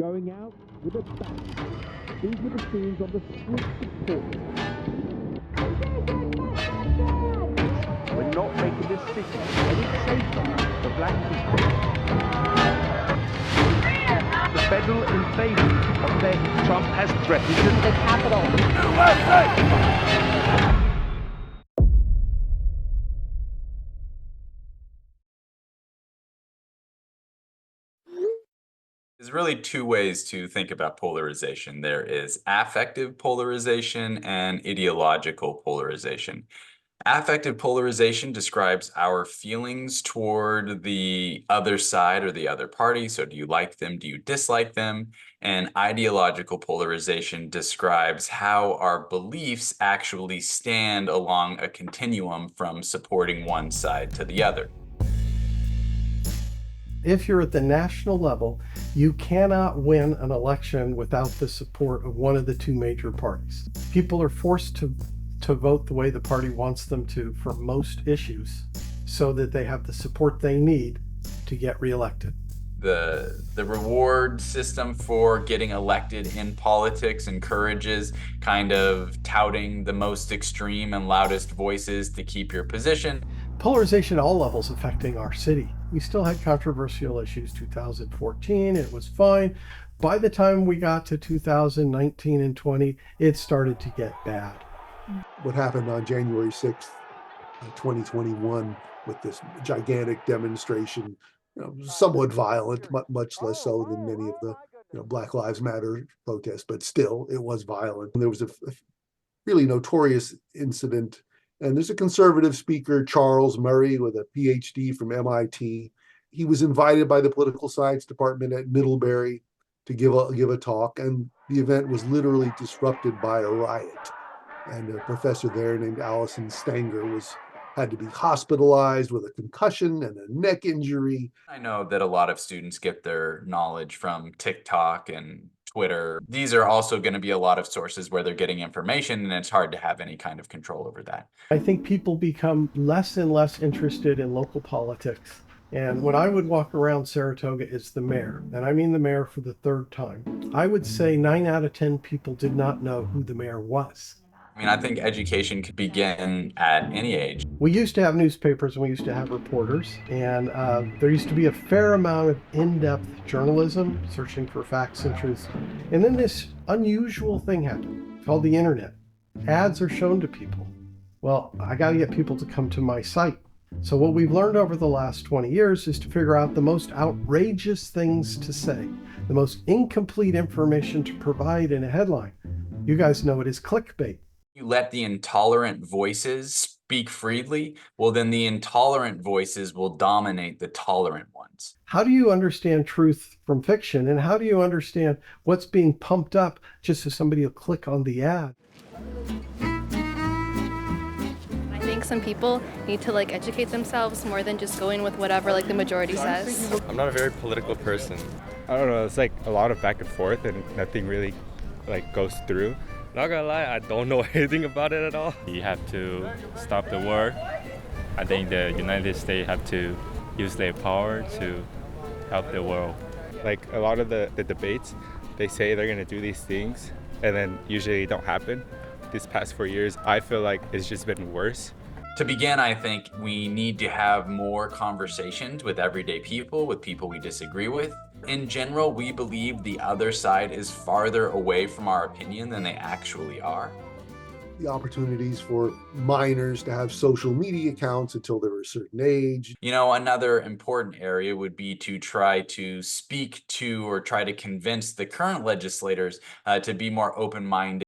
going out with a bang. These were the scenes on the streets of Portland. We're not making this city any safer for black people. The federal invasion of their Trump has threatened the Capitol. There's really two ways to think about polarization. There is affective polarization and ideological polarization. Affective polarization describes our feelings toward the other side or the other party. So do you like them? Do you dislike them? And ideological polarization describes how our beliefs actually stand along a continuum from supporting one side to the other. If you're at the national level, you cannot win an election without the support of one of the two major parties. People are forced to vote the way the party wants them to for most issues so that they have the support they need to get reelected. The reward system for getting elected in politics encourages kind of touting the most extreme and loudest voices to keep your position. Polarization at all levels affecting our city. We still had controversial issues. 2014, it was fine. By the time we got to 2019 and 20, it started to get bad. What happened on January 6th, 2021 with this gigantic demonstration, somewhat violent, much less so than many of the Black Lives Matter protests, but still it was violent. And there was a really notorious incident. And there's a conservative speaker, Charles Murray, with a PhD from MIT. He was invited by the political science department at Middlebury to give a talk, and the event was literally disrupted by a riot. And a professor there named Allison Stanger had to be hospitalized with a concussion and a neck injury. I know that a lot of students get their knowledge from TikTok and Twitter. These are also going to be a lot of sources where they're getting information, and it's hard to have any kind of control over that. I think people become less and less interested in local politics. And when I would walk around Saratoga as the mayor, and I mean the mayor for the third time, I would say 9 out of 10 people did not know who the mayor was. I mean, I think education could begin at any age. We used to have newspapers and we used to have reporters, and there used to be a fair amount of in-depth journalism, searching for facts and truths. And then this unusual thing happened called the internet. Ads are shown to people. Well, I got to get people to come to my site. So what we've learned over the last 20 years is to figure out the most outrageous things to say, the most incomplete information to provide in a headline. You guys know it is clickbait. You let the intolerant voices speak freely, well, then the intolerant voices will dominate the tolerant ones. How do you understand truth from fiction? And how do you understand what's being pumped up just so somebody will click on the ad? I think some people need to educate themselves more than just going with whatever the majority says. I'm not a very political person. I don't know, it's a lot of back and forth and nothing really goes through. Not gonna lie, I don't know anything about it at all. You have to stop the war. I think the United States have to use their power to help the world. A lot of the debates, they say they're gonna do these things and then usually don't happen. These past 4 years, I feel like it's just been worse. To begin, I think we need to have more conversations with everyday people, with people we disagree with. In general, we believe the other side is farther away from our opinion than they actually are. The opportunities for minors to have social media accounts until they're a certain age. Another important area would be to try to speak to or try to convince the current legislators to be more open-minded